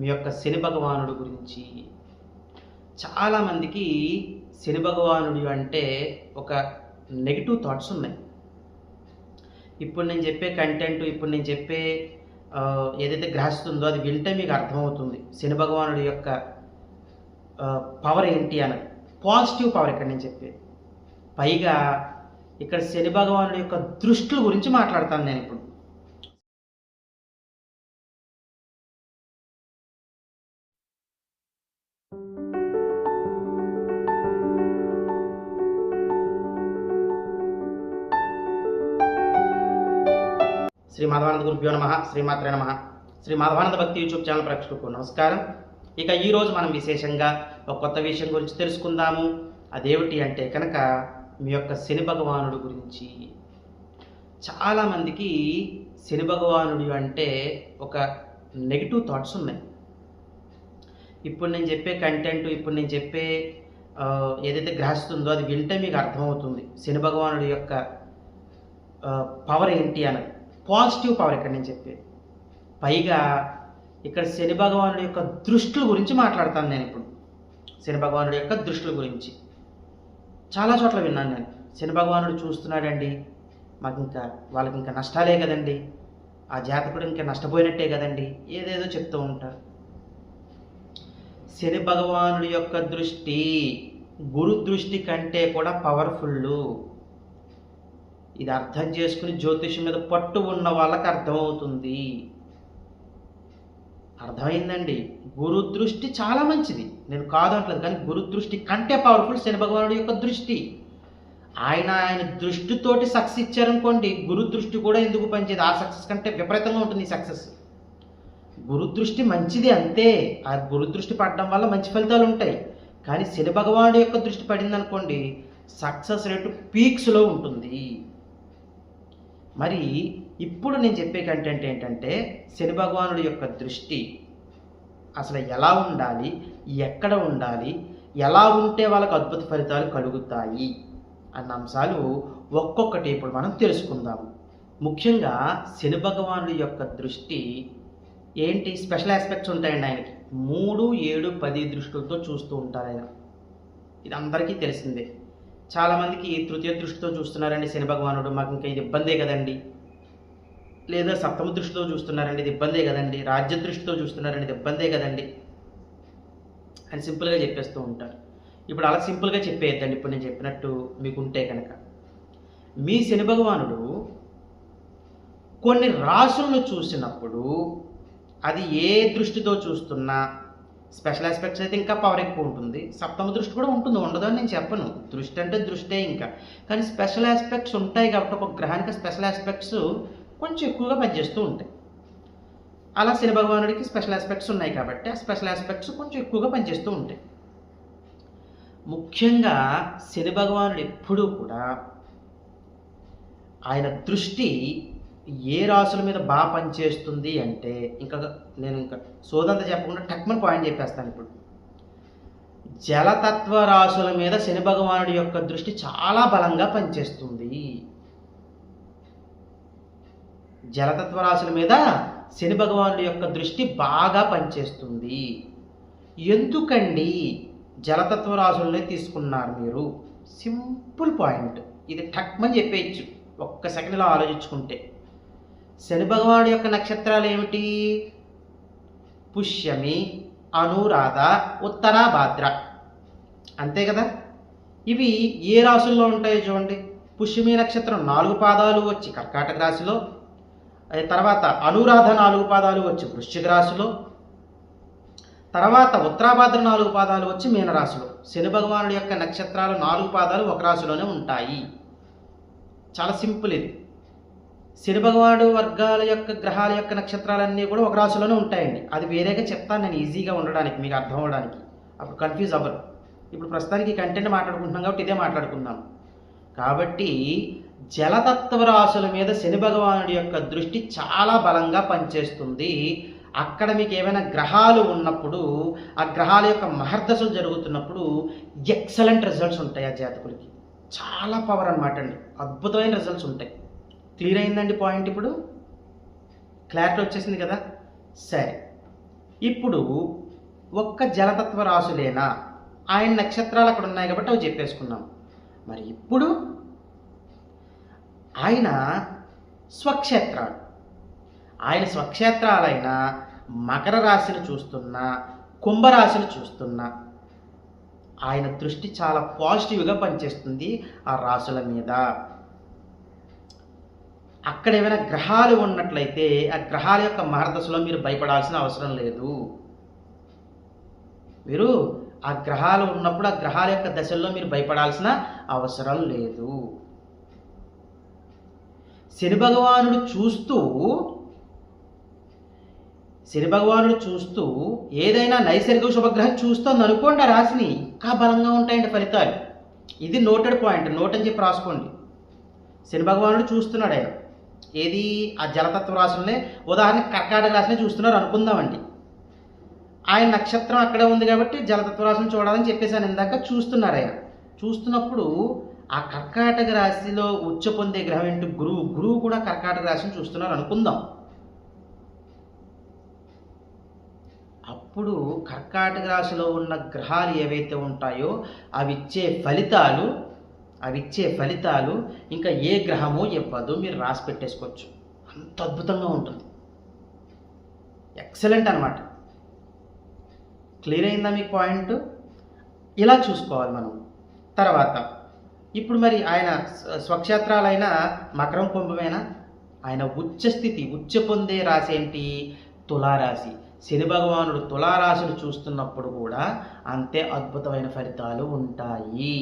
మీ యొక్క శని భగవానుడు గురించి. చాలామందికి శని భగవానుడు అంటే ఒక నెగిటివ్ థాట్స్ ఉన్నాయి. ఇప్పుడు నేను చెప్పే కంటెంట్, ఇప్పుడు నేను చెప్పే ఏదైతే గ్రహిస్తుందో ఉందో అది వింటే మీకు అర్థమవుతుంది శని భగవానుడి యొక్క పవర్ ఏంటి అన్నది. పాజిటివ్ పవర్ ఇక్కడ నేను చెప్పేది. పైగా ఇక్కడ శని భగవానుడి యొక్క దృష్టిల గురించి మాట్లాడతాను నేను ఇప్పుడు. శ్రీ మాధవానంద గురుభ్యో నమః, శ్రీమాత్రే నమః. శ్రీ మాధవానంద భక్తి యూట్యూబ్ ఛానల్ ప్రేక్షకులకు నమస్కారం. ఇక ఈరోజు మనం విశేషంగా ఒక కొత్త విషయం గురించి తెలుసుకుందాము. అదేమిటి అంటే కనుక మీ యొక్క శని భగవానుడు గురించి. చాలామందికి శని భగవానుడు అంటే ఒక నెగిటివ్ థాట్స్ ఉన్నాయి. ఇప్పుడు నేను చెప్పే కంటెంట్, ఇప్పుడు నేను చెప్పే ఏదైతే గ్రహిస్తుందో అది వింటే మీకు అర్థమవుతుంది శని భగవానుడి యొక్క పవర్ ఏంటి అన్నది. పాజిటివ్ పవర్ ఇక్కడ నేను చెప్పేది. పైగా ఇక్కడ శని భగవానుడి యొక్క దృష్టిల గురించి మాట్లాడతాను నేను ఇప్పుడు. శని భగవానుడి యొక్క దృష్టిల గురించి చాలా చోట్ల విన్నాను నేను. శని భగవానుడు చూస్తున్నాడండి, వాళ్ళకి ఇంకా నష్టాలే కదండి, ఆ జాతకుడు ఇంకా నష్టపోయినట్టే కదండి, ఏదేదో చెప్తూ ఉంటారు. శని భగవానుడి యొక్క దృష్టి గురు దృష్టి కంటే కూడా పవర్ఫుల్. ఇది అర్థం చేసుకుని జ్యోతిషం మీద పట్టు ఉన్న వాళ్ళకి అర్థమవుతుంది. అర్థమైందండి? గురు దృష్టి చాలా మంచిది, నేను కాదు అంటలేదు, కానీ గురు దృష్టి కంటే పవర్ఫుల్ శని భగవానుడి యొక్క దృష్టి. ఆయన దృష్టితోటి సక్సెస్ ఇచ్చారనుకోండి, గురు దృష్టి కూడా ఎందుకు పనిచేది? ఆ సక్సెస్ కంటే విపరీతంగా ఉంటుంది ఈ సక్సెస్. గురు దృష్టి మంచిది అంతే, ఆ గురు దృష్టి పడడం వల్ల మంచి ఫలితాలు ఉంటాయి. కానీ శని భగవానుడి యొక్క దృష్టి పడింది అనుకోండి, సక్సెస్ రేటు పీక్స్లో ఉంటుంది. మరి ఇప్పుడు నేను చెప్పే కంటెంట్ ఏంటంటే శని భగవానుడి యొక్క దృష్టి అసలు ఎలా ఉండాలి, ఎక్కడ ఉండాలి, ఎలా ఉంటే వాళ్ళకు అద్భుత ఫలితాలు కలుగుతాయి అన్న అంశాలు ఒక్కొక్కటి ఇప్పుడు మనం తెలుసుకుందాము. ముఖ్యంగా శని భగవానుడి యొక్క దృష్టి ఏంటి? స్పెషల్ ఆస్పెక్ట్స్ ఉంటాయండి ఆయనకి. 3, 7, 10 దృష్టిలతో చూస్తూ ఉంటారు ఆయన. ఇది అందరికీ తెలిసిందే. చాలామందికి తృతీయ దృష్టితో చూస్తున్నారండి శని భగవానుడు, మాకు ఇంకా ఇది ఇబ్బందే కదండి. లేదా సప్తమ దృష్టితో చూస్తున్నారండి, ఇది ఇబ్బందే కదండి. రాజ్య దృష్టితో చూస్తున్నారండి, ఇది ఇబ్బందే కదండి అని సింపుల్గా చెప్పేస్తూ ఉంటారు. ఇప్పుడు అలా సింపుల్గా చెప్పేయద్దండి. ఇప్పుడు నేను చెప్పినట్టు మీకు ఉంటే కనుక మీ శని భగవానుడు కొన్ని రాశులను చూసినప్పుడు అది ఏ దృష్టితో చూస్తున్నా, స్పెషల్ ఆస్పెక్ట్స్ అయితే ఇంకా పవర్ ఎక్కువ ఉంటుంది. సప్తమ దృష్టి కూడా ఉంటుంది, ఉండదు అని నేను చెప్పను. దృష్టి అంటే దృష్టే ఇంకా. కానీ స్పెషల్ ఆస్పెక్ట్స్ ఉంటాయి కాబట్టి ఒక గ్రహానికి స్పెషల్ ఆస్పెక్ట్స్ కొంచెం ఎక్కువగా పనిచేస్తూ ఉంటాయి. అలా శని భగవానుడికి స్పెషల్ ఆస్పెక్ట్స్ ఉన్నాయి కాబట్టి ఆ స్పెషల్ ఆస్పెక్ట్స్ కొంచెం ఎక్కువగా పనిచేస్తూ ఉంటాయి. ముఖ్యంగా శని భగవానుడు ఎప్పుడూ కూడా ఆయన దృష్టి ఏ రాశుల మీద బాగా పనిచేస్తుంది అంటే నేను సోదంతా చెప్పకుండా టక్మన్ పాయింట్ చెప్పేస్తాను. ఇప్పుడు జలతత్వ రాశుల మీద శని భగవానుడి యొక్క దృష్టి చాలా బలంగా పనిచేస్తుంది. జలతత్వ రాశుల మీద శని భగవానుడి యొక్క దృష్టి బాగా పనిచేస్తుంది. ఎందుకండి జలతత్వ రాశులనే తీసుకున్నారు మీరు? సింపుల్ పాయింట్, ఇది టక్మని చెప్పేయచ్చు ఒక్క సెకండ్లో ఆలోచించుకుంటే. శని భగవానుడి యొక్క నక్షత్రాలు ఏమిటి? పుష్యమి, అనురాధ, ఉత్తర భాద్ర, అంతే కదా. ఇవి ఏ రాశుల్లో ఉంటాయో చూడండి. పుష్యమి నక్షత్రం 4 పాదాలు వచ్చి కర్కాటక రాశిలో, తర్వాత అనురాధ 4 పాదాలు వచ్చి వృశ్చిక రాశిలో, తర్వాత ఉత్తరాభాద్ర 4 పాదాలు వచ్చి మీనరాశిలో. శని భగవానుడి యొక్క నక్షత్రాలు 4 పాదాలు ఒక రాశిలోనే ఉంటాయి. చాలా సింపుల్ ఇది. శని భగవానుడు వర్గాల యొక్క గ్రహాల యొక్క నక్షత్రాలన్నీ కూడా ఒక రాశిలోనే ఉంటాయండి. అది వేరేగా చెప్తాను నేను, ఈజీగా ఉండడానికి, మీకు అర్థం అవ్వడానికి, అప్పుడు కన్ఫ్యూజ్ అవ్వరు. ఇప్పుడు ప్రస్తుతానికి కంటెంట్ మాట్లాడుకుంటున్నాం కాబట్టి ఇదే మాట్లాడుకుందాం. కాబట్టి జలతత్వ రాశుల మీద శని భగవానుడి యొక్క దృష్టి చాలా బలంగా పనిచేస్తుంది. అక్కడ మీకు ఏమైనా గ్రహాలు ఉన్నప్పుడు, ఆ గ్రహాల యొక్క మహర్దశలు జరుగుతున్నప్పుడు ఎక్సలెంట్ రిజల్ట్స్ ఉంటాయి ఆ జాతకులకి. చాలా పవర్ అన్నమాట అండి, అద్భుతమైన రిజల్ట్స్ ఉంటాయి. క్లియర్ అయిందండి పాయింట్? ఇప్పుడు క్లారిటీ వచ్చేసింది కదా. సరే, ఇప్పుడు ఒక్క జలతత్వ రాశులేనా? ఆయన నక్షత్రాలు అక్కడ ఉన్నాయి కాబట్టి అవి చెప్పేసుకున్నాం. మరి ఇప్పుడు ఆయన స్వక్షేత్రాలు, ఆయన స్వక్షేత్రాలైన మకర రాశిని చూస్తున్నా, కుంభరాశిని చూస్తున్నా ఆయన దృష్టి చాలా పాజిటివ్గా పనిచేస్తుంది ఆ రాశుల మీద. అక్కడ ఏమైనా గ్రహాలు ఉన్నట్లయితే ఆ గ్రహాల యొక్క మహర్దశలో మీరు భయపడాల్సిన అవసరం లేదు. మీరు ఆ గ్రహాలు ఉన్నప్పుడు ఆ గ్రహాల యొక్క దశల్లో మీరు భయపడాల్సిన అవసరం లేదు. శని భగవానుడు చూస్తూ ఏదైనా నైసర్గిక శుభగ్రహం చూస్తుంది అనుకోండి, ఆ రాశిని ఇంకా బలంగా ఉంటాయండి ఫలితాలు. ఇది నోటెడ్ పాయింట్, నోట్ అని చెప్పి రాసుకోండి. శని భగవానుడు చూస్తున్నాడు, ఆయన ఏది ఆ జలతత్వ రాశులనే, ఉదాహరణకి కర్కాటక రాశిని చూస్తున్నారు అనుకుందామండి. ఆయన నక్షత్రం అక్కడే ఉంది కాబట్టి జలతత్వ రాశిని చూడాలని చెప్పేసాను ఇందాక. చూస్తున్నారు ఆయన. చూస్తున్నప్పుడు ఆ కర్కాటక రాశిలో ఉచ్చ పొందే గ్రహం ఏంటి? గురువు కూడా కర్కాటక రాశిని చూస్తున్నారు అనుకుందాం. అప్పుడు కర్కాటక రాశిలో ఉన్న గ్రహాలు ఏవైతే ఉంటాయో అవి ఇచ్చే ఫలితాలు ఇంకా ఏ గ్రహమో ఇవ్వదు. మీరు రాసి పెట్టేసుకోవచ్చు. అంత అద్భుతంగా ఉంటుంది. ఎక్సలెంట్ అనమాట. క్లియర్ అయిందా మీకు పాయింట్? ఇలా చూసుకోవాలి మనం. తర్వాత ఇప్పుడు మరి ఆయన స్వక్షేత్రాలైన మకరం, కుంభమేనా? ఆయన ఉచ్చ పొందే రాశి ఏంటి? తులారాశి. శని భగవానుడు తులారాశిని చూస్తున్నప్పుడు కూడా అంతే అద్భుతమైన ఫలితాలు ఉంటాయి.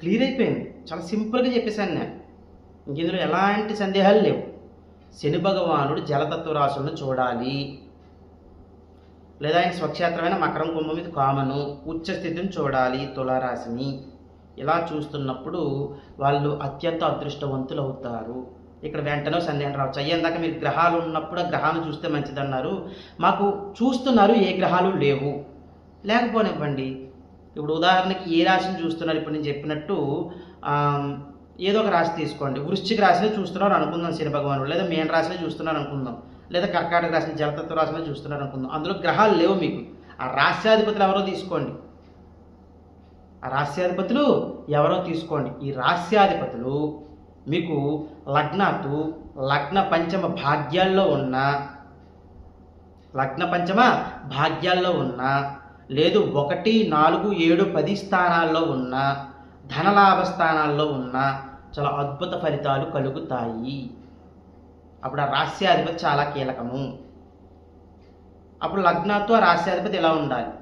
క్లియర్ అయిపోయింది. చాలా సింపుల్గా చెప్పేశాను నేను. ఇందులో ఎలాంటి సందేహాలు లేవు. శని భగవానుడు జలతత్వ రాశులను చూడాలి, లేదా ఆయన స్వక్షేత్రమైన మకరం, కుంభం మీద కామను, ఉచ్చ స్థితిని చూడాలి తులారాశిని. ఇలా చూస్తున్నప్పుడు వాళ్ళు అత్యంత అదృష్టవంతులు అవుతారు. ఇక్కడ వెంటనే సందేహం రావచ్చు, అయ్యేందాక మీరు గ్రహాలు ఉన్నప్పుడు ఆ గ్రహాలను చూస్తే మంచిదన్నారు, మాకు చూస్తున్నారు ఏ గ్రహాలు లేవు. లేకపోనివ్వండి. ఇప్పుడు ఉదాహరణకి ఏ రాశిని చూస్తున్నారు? ఇప్పుడు నేను చెప్పినట్టు ఏదో ఒక రాశి తీసుకోండి. వృశ్చిక రాశిని చూస్తున్నారు అనుకుందాం శని భగవానుడు, లేదా మీన రాశిని చూస్తున్నారు అనుకుందాం, లేదా కర్కాటక రాశిని జలతత్వ రాశిని చూస్తున్నారు అనుకుందాం. అందులో గ్రహాలు లేవు మీకు. ఆ రాశ్యాధిపతులు ఎవరో తీసుకోండి. ఈ రాశ్యాధిపతులు మీకు లగ్న పంచమ భాగ్యాల్లో ఉన్న లేదు 1, 4, 7, 10 స్థానాల్లో ఉన్న, ధనలాభ స్థానాల్లో ఉన్న చాలా అద్భుత ఫలితాలు కలుగుతాయి. అప్పుడు ఆ రాశ్యాధిపతి చాలా కీలకము. అప్పుడు లగ్నంతో ఆ రాశ్యాధిపతి ఎలా ఉండాలి?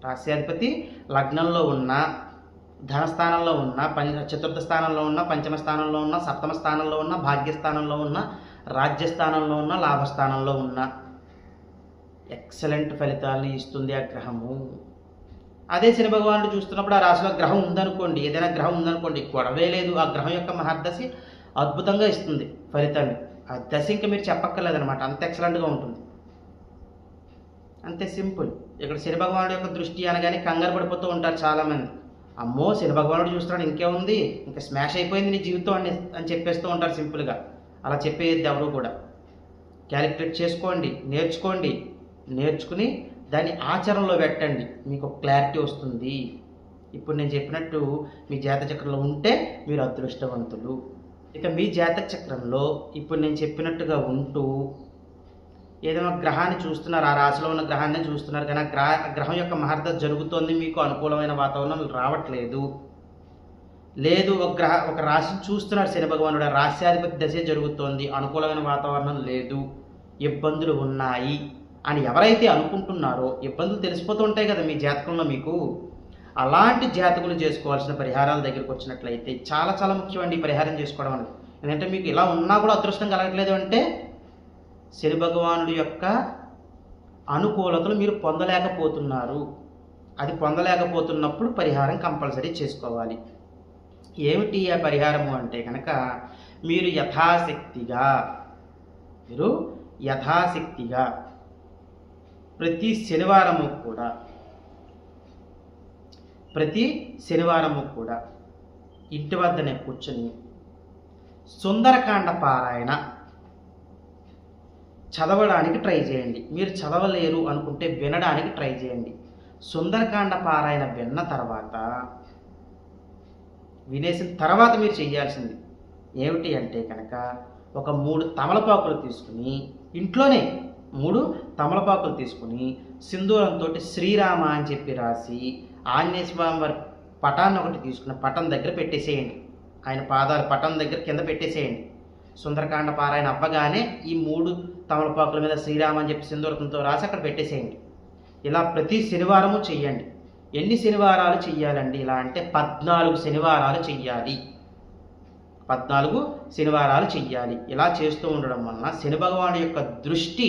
రాశ్యాధిపతి లగ్నంలో ఉన్న, ధనస్థానంలో ఉన్న, చతుర్థ స్థానంలో ఉన్న, పంచమ స్థానంలో ఉన్న, సప్తమ స్థానంలో ఉన్న, భాగ్యస్థానంలో ఉన్న, రాజ్యస్థానంలో ఉన్న, లాభస్థానంలో ఉన్న ఎక్సలెంట్ ఫలితాలను ఇస్తుంది ఆ గ్రహము. అదే శని భగవానుడు చూస్తున్నప్పుడు ఆ రాశిలో గ్రహం ఉందనుకోండి, ఏదైనా గ్రహం ఉందనుకోండి, గొడవే లేదు. ఆ గ్రహం యొక్క మహర్దశి అద్భుతంగా ఇస్తుంది ఫలితాన్ని. ఆ దశ ఇంకా మీరు చెప్పక్కర్లేదనమాట, అంత ఎక్సలెంట్గా ఉంటుంది. అంతే సింపుల్. ఇక్కడ శని భగవానుడు యొక్క దృష్టి అనగానే కంగారు పడిపోతూ ఉంటారు చాలామంది. అమ్మో శని భగవానుడు చూస్తున్నాడు, ఇంకేముంది, ఇంకా స్మాష్ అయిపోయింది నీ జీవితం అని చెప్పేస్తూ ఉంటారు సింపుల్గా. అలా చెప్పేది ఎవరు కూడా. క్యాలిక్యులేట్ చేసుకోండి, నేర్చుకుని దాన్ని ఆచరణలో పెట్టండి, మీకు క్లారిటీ వస్తుంది. ఇప్పుడు నేను చెప్పినట్టు మీ జాతక చక్రంలో ఉంటే మీరు అదృష్టవంతులు. ఇక మీ జాతక చక్రంలో ఇప్పుడు నేను చెప్పినట్టుగా ఉంటూ ఏదైనా గ్రహాన్ని చూస్తున్నారు, ఆ రాశిలో ఉన్న గ్రహాన్ని చూస్తున్నారు, కానీ ఆ గ్రహం యొక్క మహర్దశ జరుగుతోంది, మీకు అనుకూలమైన వాతావరణం రావట్లేదు. లేదు ఒక రాశిని చూస్తున్నారు శని భగవానుడు, ఆ రాశ్యాధిపతి దశ జరుగుతోంది, అనుకూలమైన వాతావరణం లేదు, ఇబ్బందులు ఉన్నాయి అని ఎవరైతే అనుకుంటున్నారో, ఇబ్బందులు తెలిసిపోతూ ఉంటాయి కదా మీ జాతకంలో మీకు. అలాంటి జాతకులు చేసుకోవాల్సిన పరిహారాల దగ్గరికి వచ్చినట్లయితే చాలా చాలా ముఖ్యమండి ఈ పరిహారం చేసుకోవడం అనేది. ఎందుకంటే మీకు ఇలా ఉన్నా కూడా అదృష్టం కలగట్లేదు అంటే శని భగవానుడి యొక్క అనుకూలతలు మీరు పొందలేకపోతున్నారు. అది పొందలేకపోతున్నప్పుడు పరిహారం కంపల్సరీ చేసుకోవాలి. ఏమిటి ఆ పరిహారము అంటే కనుక మీరు యథాశక్తిగా ప్రతి శనివారము కూడా ఇంటి వద్దనే కూర్చొని సుందరకాండ పారాయణ చదవడానికి ట్రై చేయండి. మీరు చదవలేరు అనుకుంటే వినడానికి ట్రై చేయండి. సుందరకాండ పారాయణ విన్న తర్వాత, వినేసిన తర్వాత మీరు చేయాల్సింది ఏమిటి అంటే కనుక, ఒక 3 తమలపాకులు తీసుకుని, ఇంట్లోనే 3 తమలపాకులు తీసుకుని సింధూరంతో శ్రీరామ అని చెప్పి రాసి, ఆంజనేయ స్వామి వారి పటాన్ని ఒకటి తీసుకుని పటం దగ్గర పెట్టేసేయండి. ఆయన పాదాలు పటం దగ్గర కింద పెట్టేసేయండి. సుందరకాండ పారాయణ అవ్వగానే ఈ 3 తమలపాకుల మీద శ్రీరామ అని చెప్పి సింధూరంతో రాసి అక్కడ పెట్టేసేయండి. ఇలా ప్రతి శనివారము చెయ్యండి. ఎన్ని శనివారాలు చెయ్యాలండి ఇలా అంటే 14 శనివారాలు చెయ్యాలి. 14 శనివారాలు చెయ్యాలి. ఇలా చేస్తూ ఉండడం వలన శని భగవాను యొక్క దృష్టి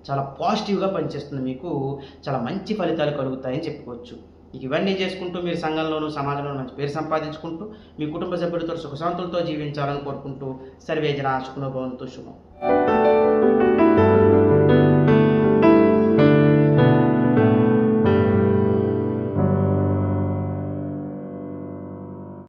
చాలా పాజిటివ్గా పనిచేస్తుంది. మీకు చాలా మంచి ఫలితాలు కలుగుతాయని చెప్పుకోవచ్చు. ఇవన్నీ చేసుకుంటూ మీరు సంఘంలోనూ సమాజంలోనూ మంచి పేరు సంపాదించుకుంటూ మీ కుటుంబ సభ్యులతో సుఖశాంతులతో జీవించాలని కోరుకుంటూ, సర్వే జనా సుఖినో భవంతు. శుభం.